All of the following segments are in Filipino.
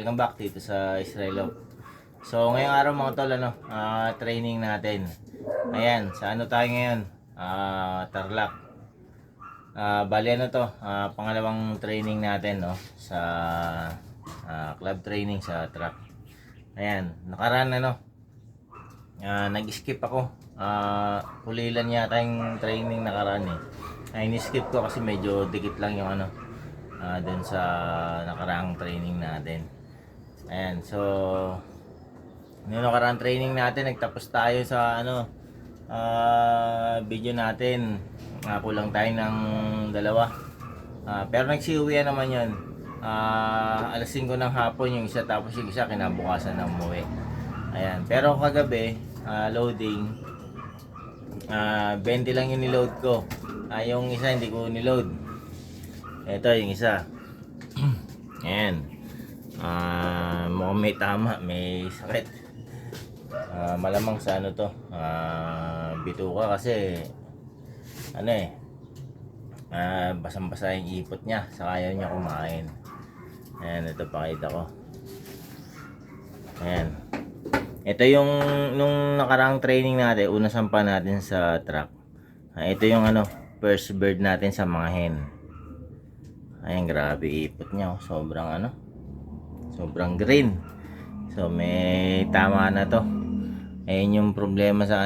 welcome back dito sa Israel Love. So ngayong araw mga tol, training natin. Ayan, sa ano tayo ngayon? Tarlac. Bali ano to, pangalawang training natin, no, sa club training sa truck. Ayan, nakaraan nag-skip ako. Kulilan yata yung training nakaraan eh. Ini-skip ko kasi medyo dikit lang yung dun sa nakaraang training natin. Ayan, so yung nakaraang training natin, nagtapos tayo sa video natin. Kulang tayo ng dalawa. Pero nagsiuwian naman yun. Alas 5 ng hapon yung isa, tapos yung isa kinabukasan na umuwi. Ayan, pero kagabi, loading, 20 lang yung niload ko. Yung isa hindi ko niload. Ito yung isa. Ayan. Mukhang may tama, may sakit. Malamang sa bituka kasi basang-basa yung ipot niya, saka ayaw niya kumain. Ayan, ito pakita ko. Ayan. Ito yung nung nakaraang training natin, unang sampa natin sa truck. Ito yung first bird natin sa mga hen. Ayan, grabe ipot niya, oh. Sobrang green. So may tama na to. Ayun yung problema sa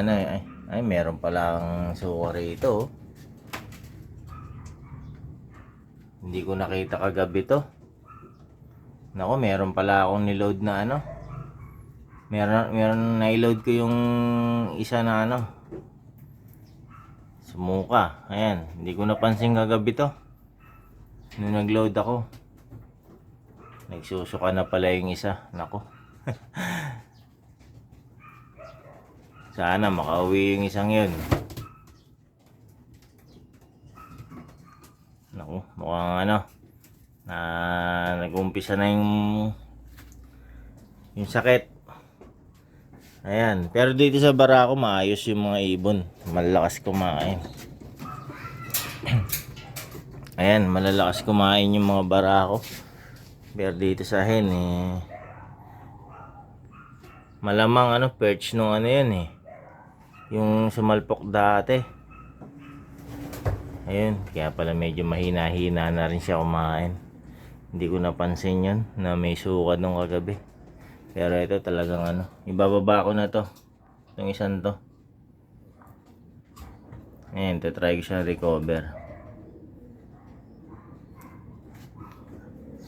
ay meron palang suka rito, oh. Hindi ko nakita kagabi to. Nako, meron pala akong niload na meron na-load ko yung isa na sumuka. Ayan, hindi ko napansin kagabi to. Nung nag-load ako, nagsusuka na pala yung isa. Nako. Sana makauwi yung isang yun. Naku, mukhang nag-umpisa na yung sakit. Ayan, pero dito sa barako maayos yung mga ibon. Malalakas kumain. Ayan, malalakas kumain yung mga barako. Pero dito sa hen malamang perch nung yun yung sumalpok dati. Ayun, kaya pala medyo mahina-hina na rin siya kumain. Hindi ko napansin yun na may suka nung kagabi. Pero ito talagang ibababa ko na to, itong isang to. Ayan, try ko siya recover.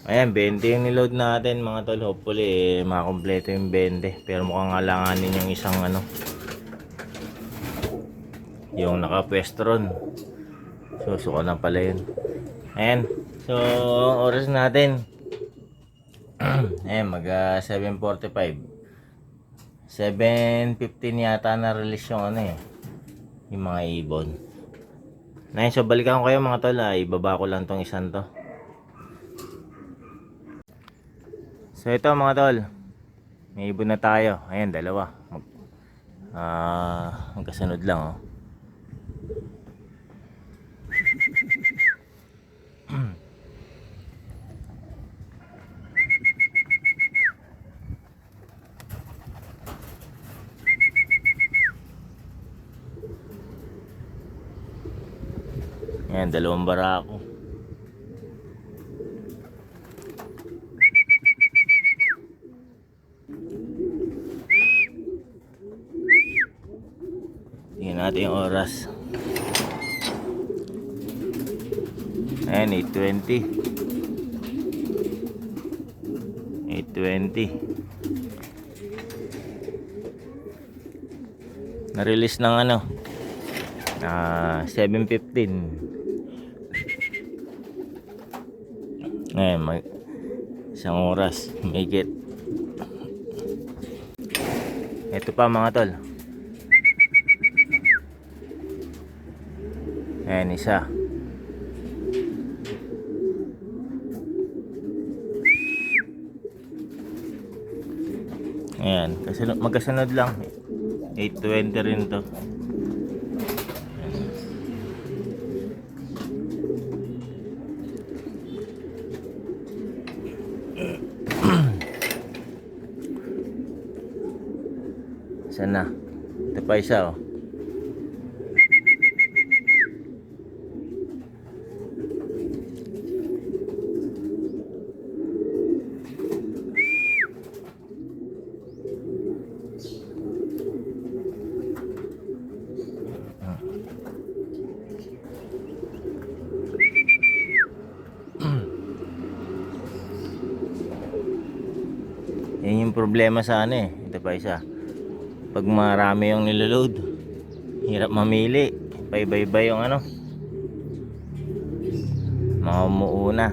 Ayan, 20 yung niload natin mga tol. Hopefully makakompleto yung 20. Pero mukhang alanganin yung isang yung nakapwesto ron. Susuka na pala yun. Ayan, so oras natin mag 7:45. 7:15 yata na release yung yung mga ibon. Ayan, so balikan ko kayo mga tol. Ibaba ko lang tong isang to. So ito mga tol, may ibon na tayo. Ayan, dalawa. Magkasunod lang, oh. Ayan, dalawang barako. Tingnan natin yung oras. Ayan, 8:20. 8:20. Na-release ng 7:15. Ayan, isang oras. Make it. Ito pa mga tol. Ayan, isa. Ayan, magkasunod lang. 8:20 rin to. Saan na? Ito pa isa oh. Yan yung problema sa ano eh. Ito pa isa. Pag marami yung niloload, hirap mamili. Paiba-iba yung ano. Mga umuuna.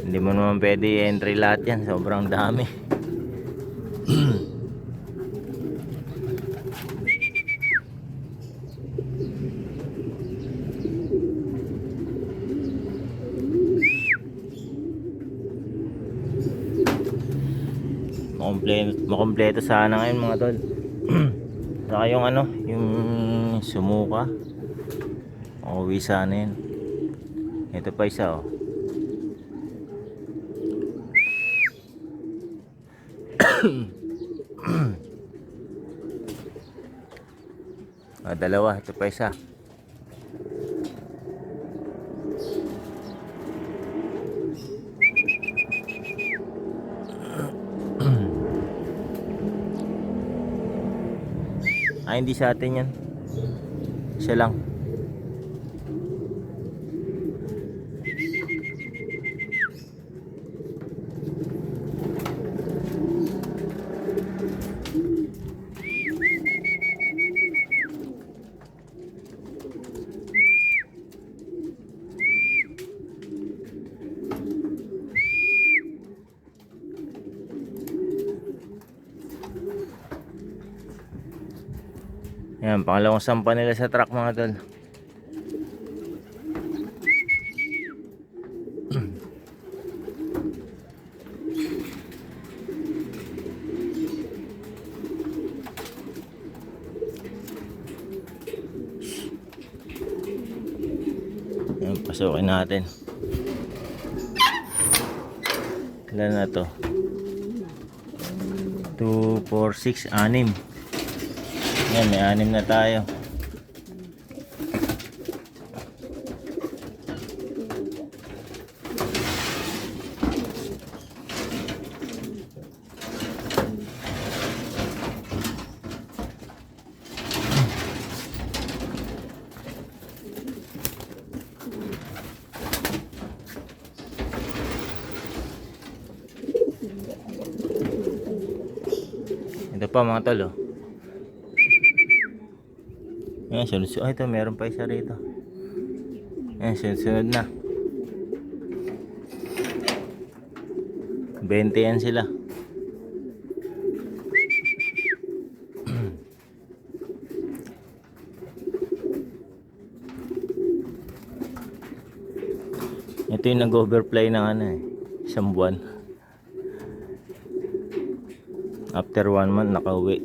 Hindi mo naman pwede i-entry lahat yan. Sobrang dami. Makompleto sana ngayon mga tol. Saka yung ano, yung sumuka. Uuwi sana yun. Ito pa isa oh. Dalawa, ito pa isa. Hindi sa atin yan. Siya lang. Yan, pangalawang sampa nila sa truck mga tol. Yan, pasukin natin. Ilan na to? 2, 4, 6, 6. Yan, may 6 na tayo. Ito pa mga tol oh. Ayan, sunod-sunod. Ay, ito, meron pa isa rito. Ayan, sunod-sunod na. 20 yan sila. Ito yung nag-overfly ng ano eh. Isang buwan. After 1 month, nakauwi.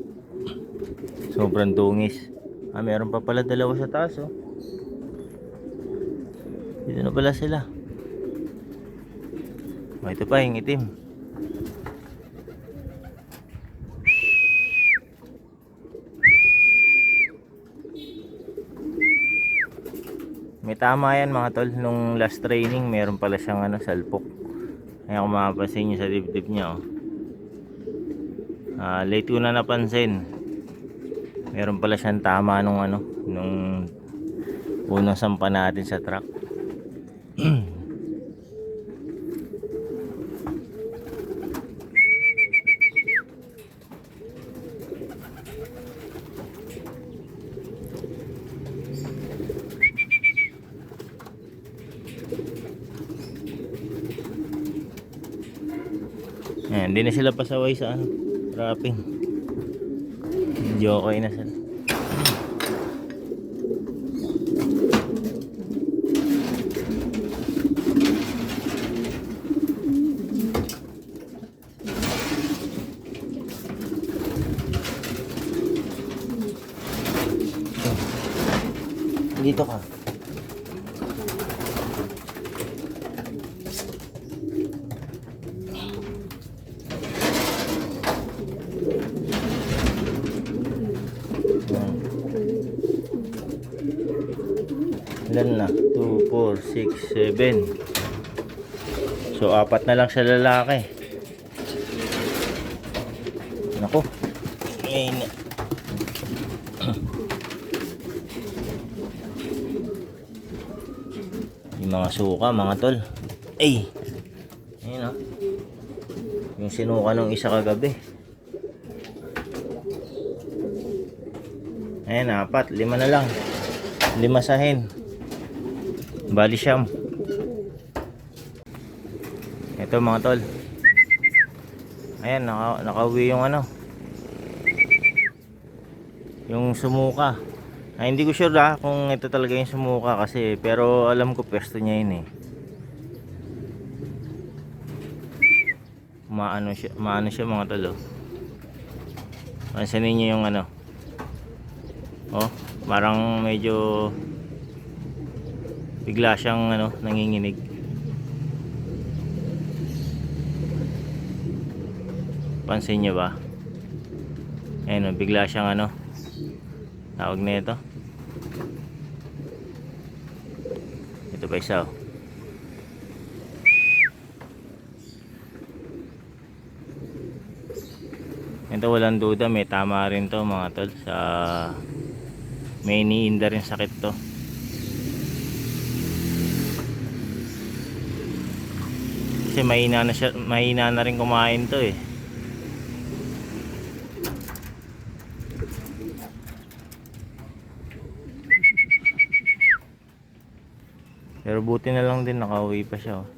Sobrang tungis. Meron pa pala dalawa sa taas oh. Dito na pala sila. Ito pa yung itim. May tama yan mga tol. Nung last training meron pala siyang ano, salpok. Kaya kung mapapansin nyo sa dibdib niya oh. Late ko na napansin. Meron pala siyang tama nung ano, nung unang sampa natin sa truck. Ayan, hindi na sila pasaway sa ano, wrapping. Medyo okay na sila. Dito ka. Ilan na? 2, 4, 6, 7. So, 4 na lang sa lalaki. Naku. Ngayon. Yung mga suka, mga tol. Ay! Ayun o. Yung sinuka nung isa kagabi. Ayan, 4. 5 na lang. 5 sahin. Bali siyam. Ito mga tol. Ayan, nakauwi yung ano. Yung sumuka. Ay, hindi ko sure kung ito talaga yung sumuka kasi, pero alam ko pwesto niya yun eh. Maano siya mga tol oh. Pansin niyo yung ano. Oh, parang medyo bigla siyang ano, nanginginig. Pansin niyo ba? Ayun oh, bigla siyang ano. Tawag na ito. Ito pa isa oh. Ito walang duda, may tama rin to mga tol. Sa may iniinda rin sakit to. Kasi mahina na siya, mahina na rin kumain to eh. Pero buti na lang din nakauwi pa siya oh.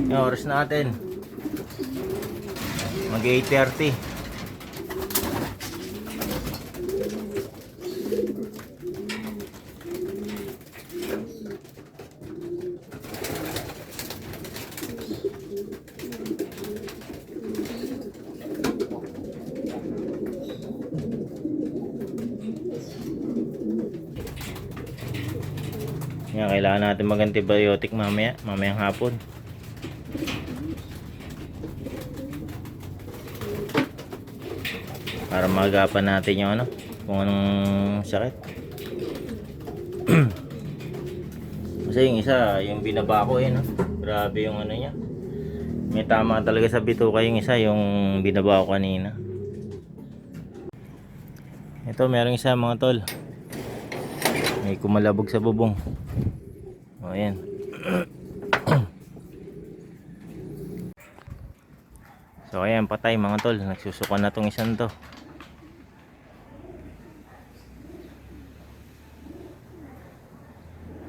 Yung oras natin mag 8:30. Yan, kailangan natin mag-antibiotic mamayang hapon. Para magapan natin yung ano, kung anong sakit. Kasi yung isa, yung binaba ko no? Grabe yung ano niya. May tama talaga sa bituka yung isa, yung binaba ko kanina. Ito, merong isa mga tol. May kumalabog sa bubong. O, ayan. So, ayan, patay mga tol. Nagsusuka na tong isang to.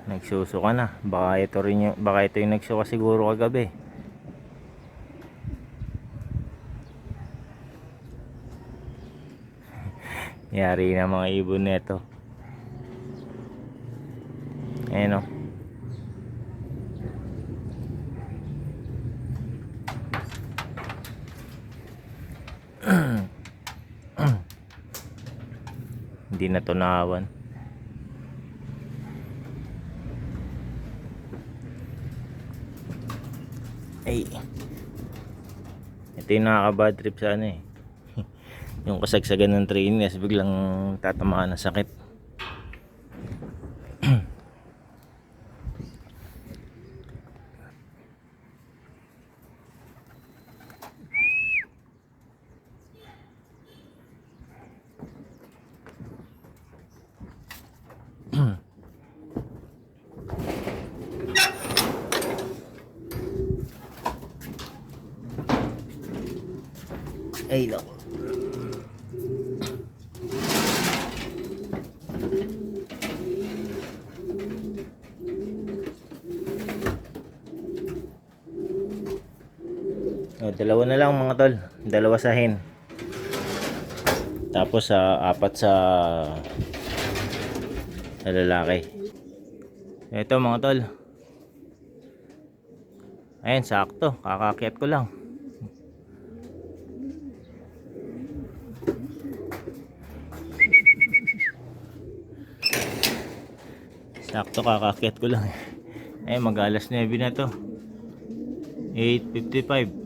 Nagsusuka na. Baka ito yung nagsuka siguro kagabi. Yari na mga ibon nito. Ayan o. Hindi na to naawan. Ay, ito yung nakaka-bad trip sa ano eh. Yung kasagsagan ng trainers, biglang tatamaan ng sakit. Ay, lako. Oh, dalawa na lang mga tol. Dalawa sahin. Tapos 4 sa lalaki. Ito mga tol. Ayan, sakto. Kakakyat ko lang. Sakto kakakyat ko lang. Mag-alas 9 na to. 8:55.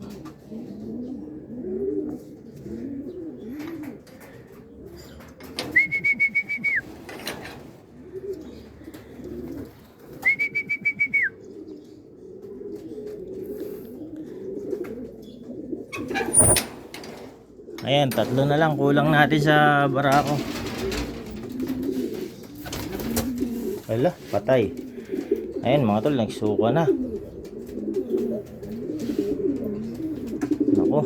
Ayan, 3 na lang kulang natin sa barako. Wala, patay. Ayan mga tol, nagsuka na. Naku,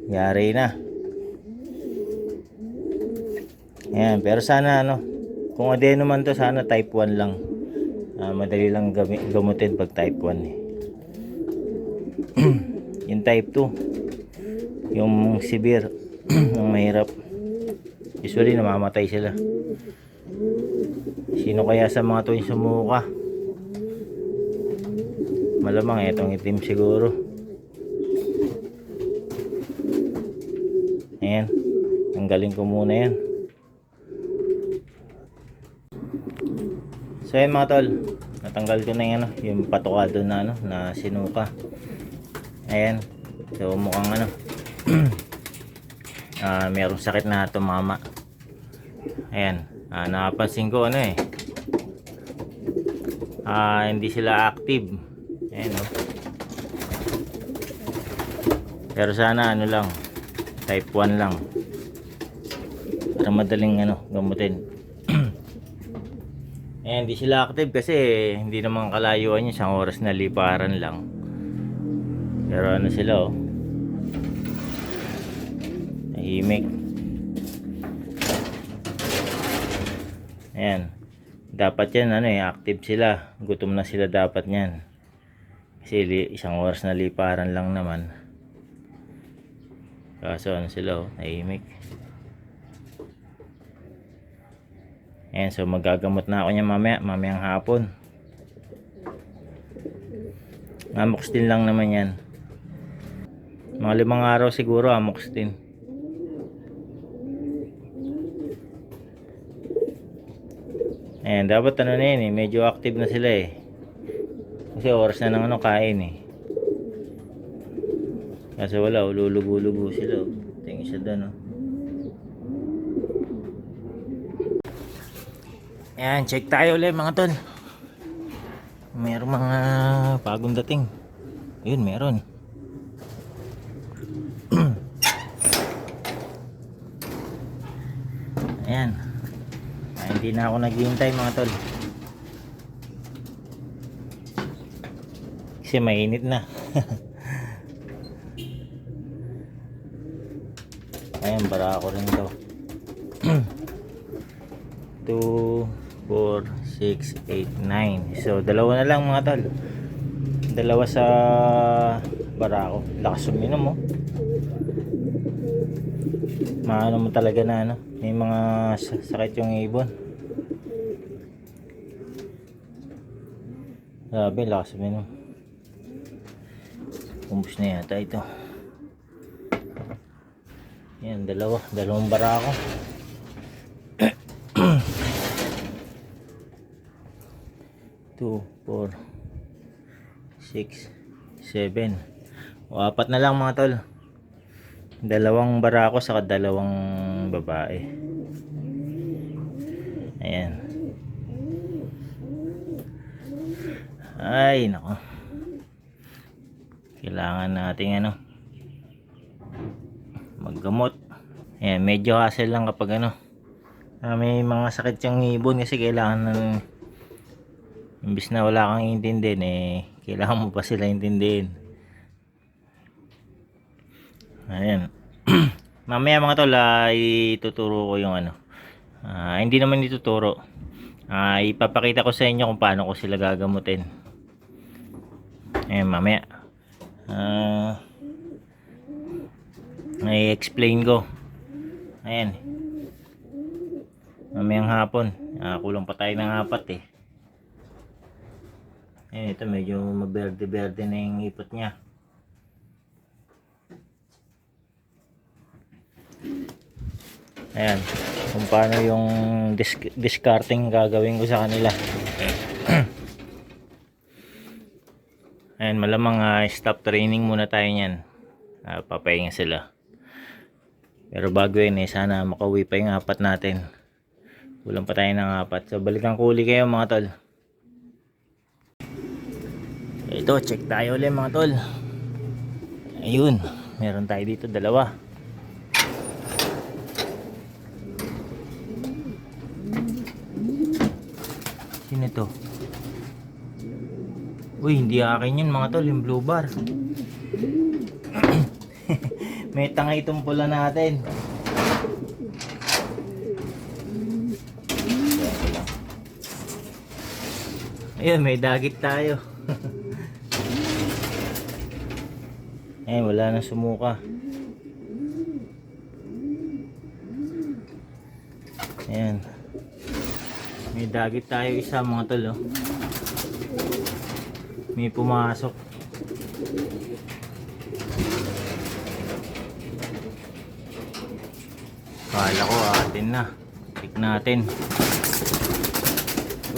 yari na. Ayan, pero sana kung adeno man to, sana type 1 lang. Madali lang gamutin pag type 1 eh. Yung type 2, yung severe, yung mahirap, usually namamatay sila. Sino kaya sa mga to yung sumuka? Malamang itong itim siguro. Ayan, tanggalin ko muna yan. So ayan mga tol, natanggal ko na yung yung patukado na na sinuka. Ayan, so mukhang merong sakit na tumama. Ayan, napansin ko hindi sila active. Ayan pero sana lang, type 1 lang para madaling gamutin. Ayan, hindi sila active kasi hindi naman kalayuan yun, 1 oras na liparan lang. Pero sila tahimik. Ayan, dapat yan active sila, gutom na sila dapat yan kasi 1 oras na liparan lang naman. Kaso sila tahimik. Ayan, so magagamot na ako niya mamayang hapon. Amoxicillin lang naman yan, mga 5 araw siguro amoxicillin. Ayan, dapat na yan medyo active na sila kasi oras na ng kain kasi wala, lulugo-lugo sila. Tingin siya doon Ayan, check tayo ulit mga tol. Meron mga bagong dating. Yun, meron. Ayan. Hindi na ako naghihintay mga tol. Kasi mainit na. Ayan, bara ako rin daw. 2, 4, 6, 8, 9. So, 2 na lang mga tol. 2 sa barako. Lakas uminom maano mo talaga na may mga sakit yung ibon. Sabi, lakas uminom. Kumpus na yata ito. Yan, 2 barako. 2, 4, 6, 7. O 4 na lang mga tol. 2 barako saka 2 babae. Ayan. Ay nako, kailangan nating maggamot. Ayan, medyo hassle lang kapag may mga sakit yung ibon kasi kailangan imbis na wala kang intindihin kailangan mo pa sila intindihin. Ayan. Mamaya mga tol, ituturo ko yung hindi naman ituturo, ipapakita ko sa inyo kung paano ko sila gagamutin. Ayan, mamaya i-explain ko. Ayan, mamayang hapon, kulang pa tayo ng 4 Ayan, ito medyo maberde-berde na yung ipot nya. Ayan, kung paano yung discarding gagawin ko sa kanila. Ayan, malamang stop training muna tayo nyan. Papahinga sila. Pero bago yun sana makauwi pa yung apat natin. Kulang pa tayo ng apat. So balikan ko uli kayo mga tol. Ito, check tayo ulit mga tol. Ayun, meron tayo dito dalawa. Sino to? Uy, hindi akin yun mga tol, yung blue bar. May tanga itong pula natin. Ayun, may dagit tayo. Wala na sumuka. Ayan. May dagit tayo isa mga tol, oh. May pumasok. Kala ko atin na. Tik natin.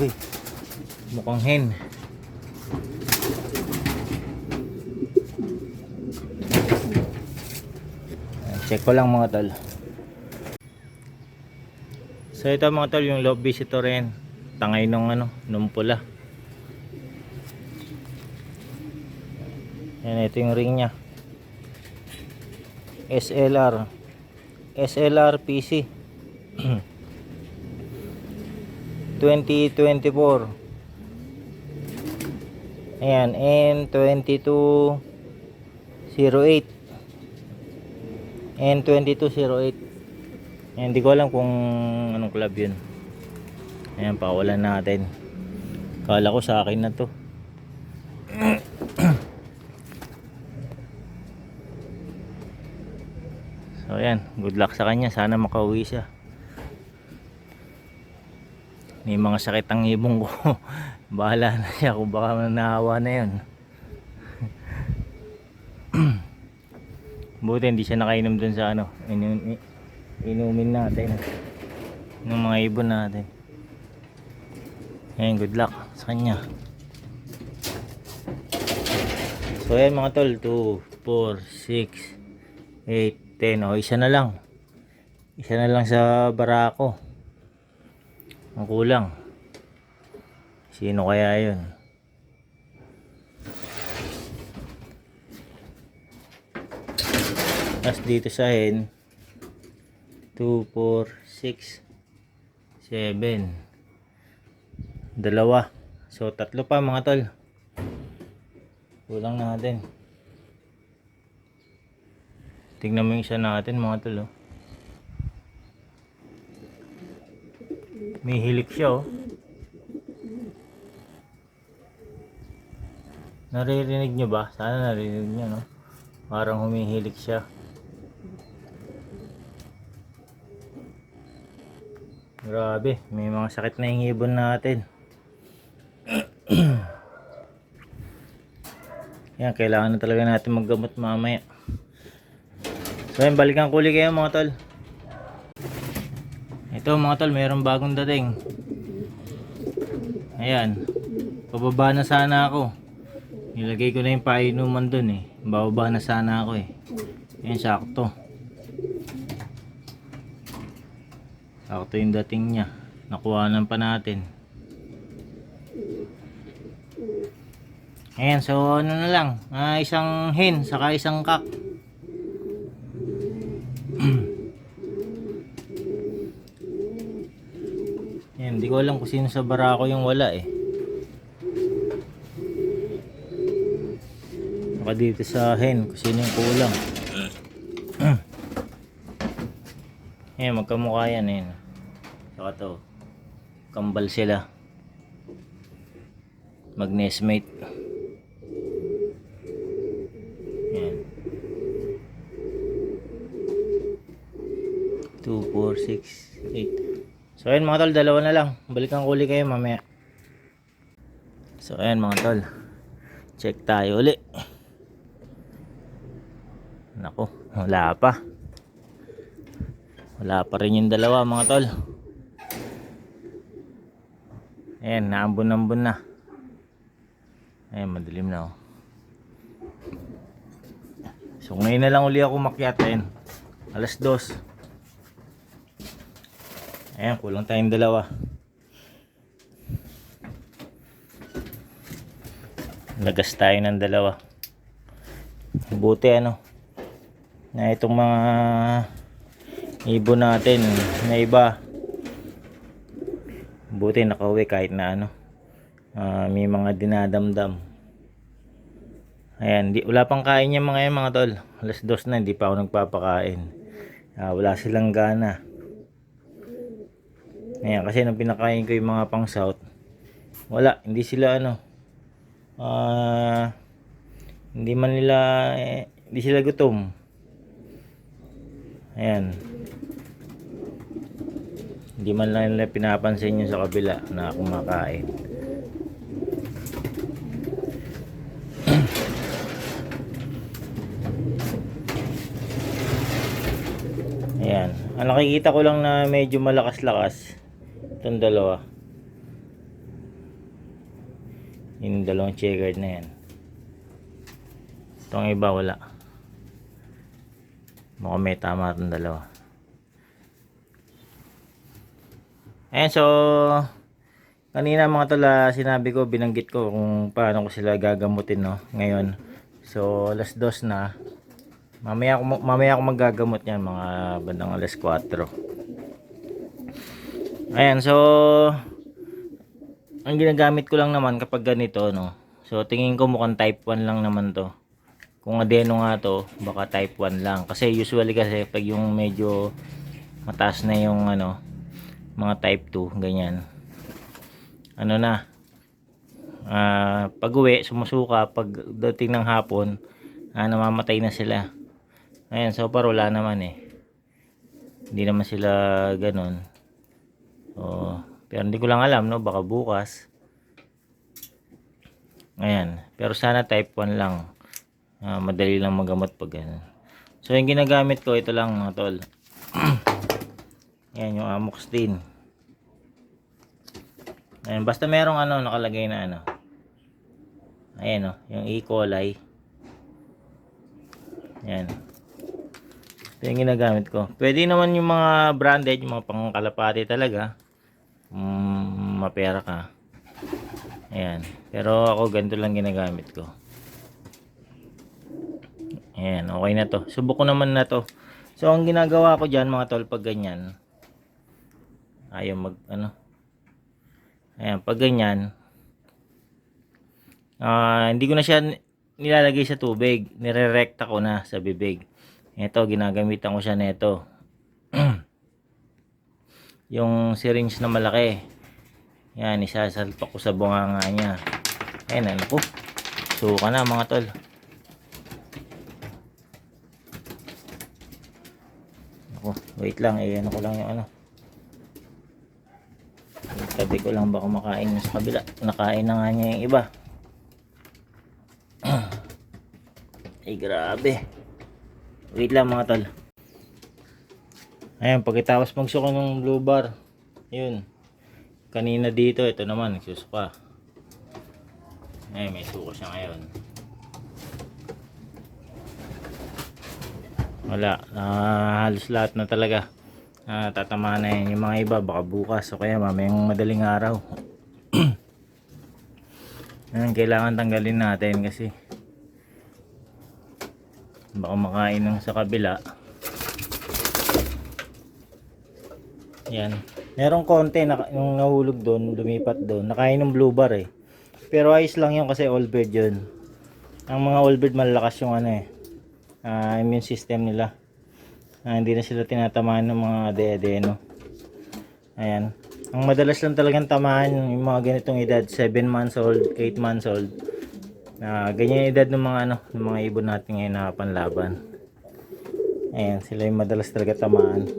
Uy, mukhang hen. Check ko lang mga tol. So ito mga tol, yung love visitor yan. Tangay nung nung pula. Yan, ito yung ring nya. SLR PC 2024. Ayan, N2208. N2208. Ayan, hindi ko alam kung anong club yun. Ayan, pakawalan natin. Kala ko sa akin na to. So ayan, good luck sa kanya. Sana makauwi siya. May mga sakit ang ibong ko. Bahala na siya kung baka naawa na yun. Buti hindi siya nakainom dun sa inumin natin ng mga ibon natin. Ayan, good luck sa kanya. So ayan mga tol, 2, 4, 6, 8, 10. O, isa na lang sa barako. Ang kulang. Sino kaya yun? Tapos dito sa hen 2, 4, 6, 7. Dalawa. So tatlo pa mga tol. Kulang natin. Tingnan mo yung isa natin mga tol, oh. May hilik siya, oh. Naririnig nyo ba? Sana naririnig nyo, no? Parang humihilik siya. Grabe, may mga sakit na yung ibon natin. Yan, kailangan na talaga natin maggamot mamaya. So yan, balikan ko ulit kayo mga tol. Ito mga tol, mayroong bagong dating. Ayan, pababa na sana ako. Nilagay ko na yung painuman dun eh. Bababa na sana ako eh. Ayan, sakto. Sakto yung dating niya. Nakuhanan pa natin. Ayan, so ano na lang. Isang hen, saka isang kak. Ayan, hindi ko alam kung sino sa barako yung wala eh. Baka dito sa hen, kung sino yung kulang. Ayan, magkamukha yan eh. Saka to, kambal sila. Mag-nestmate. Ayan. 2, 4, 6, 8. So ayan mga tol, dalawa na lang. Balikan ko ulit kayo mamaya. So ayan mga tol, check tayo ulit. Nako, wala pa. Wala pa rin yung dalawa mga tol. Ayan, naambon-ambon na. Ayan, madilim na oh. So ngayon na lang uli ako makyat. Ayan, alas 2. Ayan, kulang tayong dalawa. Lagas tayo ng dalawa. Buti ano na itong mga ibon natin na iba, buti nakauwi kahit na ano, may mga dinadamdam. Ayan, wala pang kain yung mga yan mga tol. Alas 2 na, hindi pa ako nagpapakain. Wala silang gana. Ayan, kasi nung pinakain ko yung mga pang south, wala, hindi sila ano, hindi man nila hindi sila gutom. Ayan, hindi man lang nila pinapansin yung sa kabila na kumakain. Ayan, ang nakikita ko lang na medyo malakas-lakas itong dalawa, yung dalawang checkered na yan. Itong iba wala. Mukhang may tama itong dalawa. Ayan, so kanina mga tol, sinabi ko, binanggit ko kung paano ko sila gagamutin, no, ngayon. So alas 2 na. Mamaya ako maggagamot yan mga bandang alas 4. Ayan, so ang ginagamit ko lang naman kapag ganito, no, so tingin ko mukhang type 1 lang naman to. Kung adeno nga to, baka type 1 lang. Kasi usually kasi pag yung medyo mataas na yung ano, mga type 2, ganyan. Ano na, pag uwi, sumusuka, pag dating ng hapon, namamatay na sila. Ayan, so far wala naman eh. Hindi naman sila ganun. So, pero hindi ko lang alam, no, baka bukas. Ayan, pero sana type 1 lang. Madali lang magamot pag ganun. So yung ginagamit ko, ito lang mga tol. Ayan, yung amoxicillin. Ayan, basta merong ano nakalagay na ano. Ayan o, yung E. coli. Ayan. Ito yung ginagamit ko. Pwede naman yung mga branded, yung mga pangkalapati talaga. Mapera ka. Ayan. Pero ako ganito lang ginagamit ko. Ayan, okay na to. Subok ko naman na to. So ang ginagawa ko dyan mga tol, pag ganyan, ayaw mag ano, ayan, pag ganyan, hindi ko na siya nilalagay sa tubig, nirerekta ko na sa bibig. Ito, ginagamitan ko siya nito. Yung syringe na malaki, yan, isasalpak ko sa bunganga niya. Ayan, ano po, suka na mga tol. Wait lang, ano ko lang yung ano, tabi ko lang, baka makain sa kabila. Nakain na nga niya yung iba. Ay grabe, wait lang mga tol. Ayan, pagkatapos magsuka ng blue bar, yun, kanina dito, ito naman nagsusuka. Ayan, may suka siya ngayon. Wala, halos lahat na talaga. Tatamaan na yan. Yung mga iba baka bukas o kaya mamayang madaling araw. Yan, kailangan tanggalin natin kasi baka makain ng sa kabila. Yan, merong konti na yung nahulog doon, lumipat doon, nakain ng blue bar eh. Pero ayos lang yun kasi all bird yun. Ang mga all bird malalakas yung ano eh, immune system nila. Hindi na sila tinatamaan ng mga de-adeno. Ayan, ang madalas lang talagang tamaan yung mga ganitong edad, 7 months old, 8 months old. Ganyan yung edad ng mga ano, ng mga ibon natin ngayon na panlaban. Ayan, sila yung madalas talaga tamaan.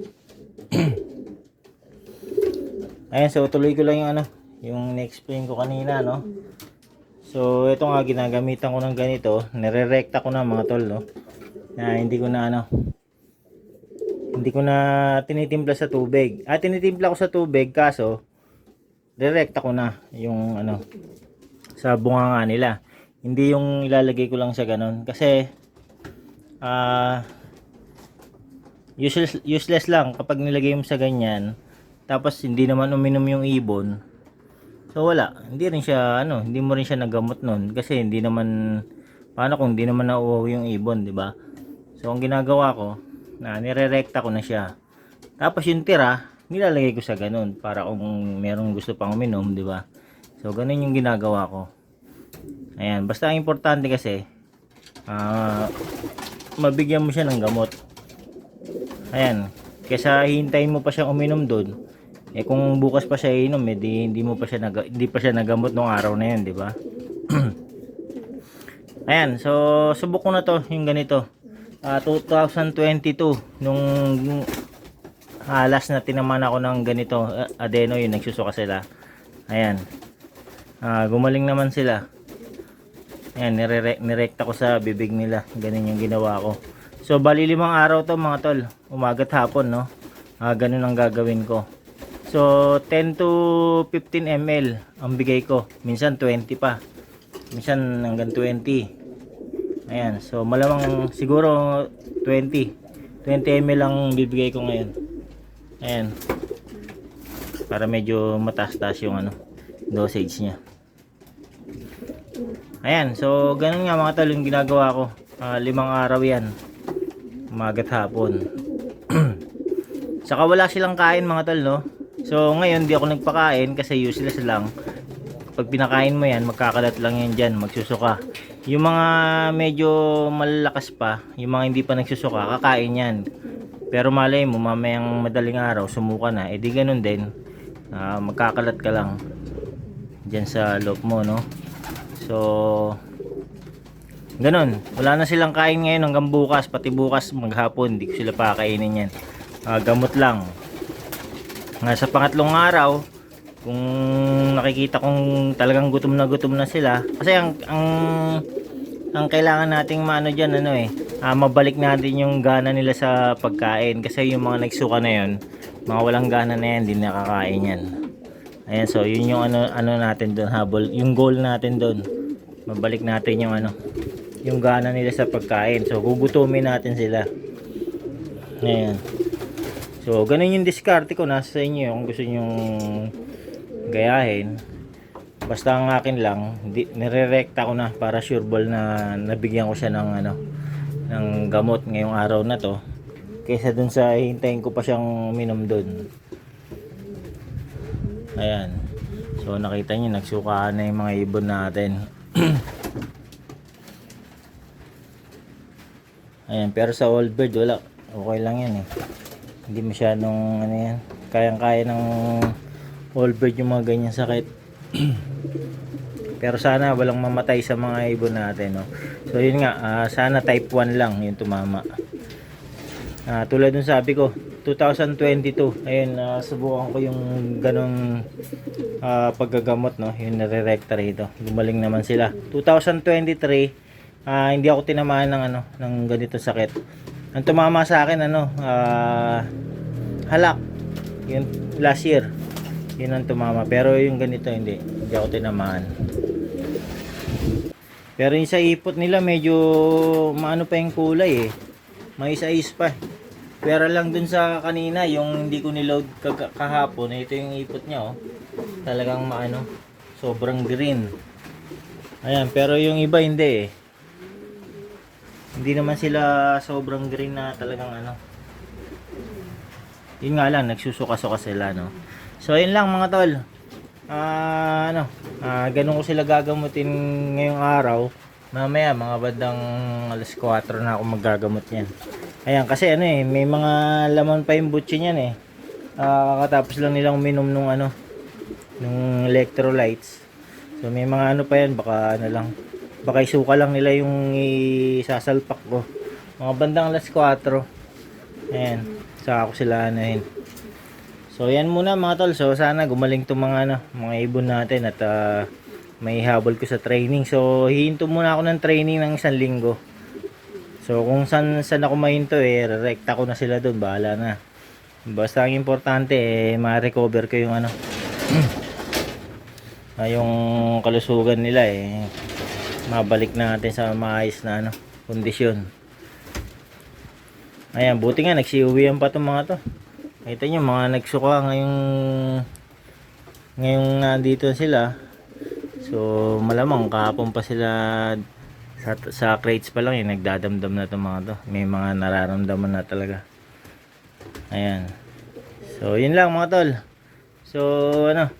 Ayan, so tuloy ko lang yung ano, yung na-explain ko kanina, no. So ito nga, ginagamitan ko ng ganito, nirerekta ko na mga tol, no. Hindi ko na ano, Hindi ko na tinitimpla sa tubig. Tinitimpla ko sa tubig kaso direkta ko na yung ano sa bunganga nila. Hindi yung ilalagay ko lang sa ganun kasi useless lang kapag nilagay mo sa ganyan tapos hindi naman uminom yung ibon. So wala, hindi rin siya ano, hindi mo rin siya nagamot nun kasi hindi naman paano kung hindi naman nauuhaw yung ibon, di ba? So ang ginagawa ko, nirerekta ko na siya. Tapos yung tira, nilalagay ko sa ganun para kung merong gusto pang uminom, di ba? So ganun yung ginagawa ko. Ayan, basta ang importante kasi mabigyan mo siya ng gamot. Ayan, kaysa hintayin mo pa siyang uminom doon. Kung bukas pa siya inom, hindi pa siya nagamot nung araw na 'yon, di ba? Ayan, so subok ko na to, yung ganito. 2022 nung last na tinaman ako ng ganito adeno, yung nagsusuka sila. Ayan, gumaling naman sila. Ayan, nirekta ko sa bibig nila. Ganun yung ginawa ko. So bali 5 araw to mga tol, umaga't hapon, no? Ganun ang gagawin ko. So 10 to 15 ml ang bigay ko, minsan 20 pa, minsan hanggang 20. Ayan, so malamang siguro 20 ml ang bibigay ko ngayon. Ayan, para medyo mataas-taas yung ano, dosage nya. Ayan, so ganun nga mga tol yung ginagawa ko. 5 araw yan, umaga't hapon. Saka wala silang kain mga tol, no? So ngayon di ako nagpakain kasi useless lang. Pag pinakain mo yan, magkakalat lang yan dyan, magsusuka. Yung mga medyo malalakas pa, yung mga hindi pa nagsusuka, kakain yan. Pero malay mo, mamayang madaling araw, sumuka na, di ganun din. Magkakalat ka lang dyan sa loob mo, no? So ganun, wala na silang kain ngayon hanggang bukas, pati bukas maghapon, hindi ko sila pakainin yan. Gamot lang. Sa pangatlong araw, kung nakikita kong talagang gutom na sila, kasi ang kailangan nating maano dyan, mabalik natin yung gana nila sa pagkain, kasi yung mga nagsuka na yun, mga walang gana na yan, hindi nakakain yan. Ayan, so yun yung ano natin doon, habol, yung goal natin doon, mabalik natin yung yung gana nila sa pagkain. So gugutumin natin sila. Ayan. So ganun yung diskarte ko, nasa sa inyo kung gusto nyong gayahin. Basta ang akin lang, nirerekta ko na para sure ball na nabigyan ko siya ng ng gamot ngayong araw na to, kaysa dun sa hintayin ko pa siyang minom dun. Ayan, so nakita nyo, nagsuka na yung mga ibon natin. Ayan, pero sa old bird wala, okay lang yan hindi masyadong yan, kayang kaya ng old bird yung mga ganyan sakit. Pero sana walang mamatay sa mga ibon natin, no? So yun nga, sana type 1 lang yung tumama. Tulad nung sabi ko, 2022, ayun, subukan ko yung ganong paggagamot, no? Yung nare-recta rito, gumaling naman sila. 2023, hindi ako tinamaan ng ng ganito sakit. Ang tumama sa akin halak, yun last year, yun ang tumama, pero yung ganito hindi ako tinamaan. Pero yung sa ipot nila medyo maano pa yung kulay may size pa. Pero lang dun sa kanina, yung hindi ko niload kahapon, ito yung ipot niya, talagang maano, sobrang green. Ayan, pero yung iba hindi hindi naman sila sobrang green na talagang yun nga lang, nagsusuka-suka sila, no? So ayun lang mga tol, ganun ko sila gagamutin ngayong araw. Mamaya mga bandang alas 4 na ako maggagamot yan. Ayan, kasi may mga laman pa yung butsi niyan kakatapos lang nilang uminom nung nung electrolytes. So may mga pa yan, baka baka isuka lang nila yung isasalpak ko. Mga bandang alas 4. Ayan, saka ako sila So yan muna mga tol. So sana gumaling tong mga ibon natin at may habol ko sa training. So hihinto muna ako ng training ng 1 linggo. So kung saan ako mahinto rekta ko na sila doon, bahala na. Basta ang importante ma-recover ko yung ano, yung kalusugan nila mabalik natin sa maayos na ano, kondisyon. Ayan, buti nga nagsiuwian pa tong mga to. Kita nyo, mga nagsuka ngayong nandito sila. So malamang kahapon pa sila sa crates pa lang nagdadamdam na itong mga to. May mga nararamdaman na talaga. Ayan. So yun lang mga tol. So ano,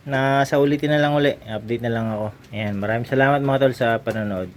nasa ulitin na lang uli. Update na lang ako. Ayan, maraming salamat mga tol sa panonood.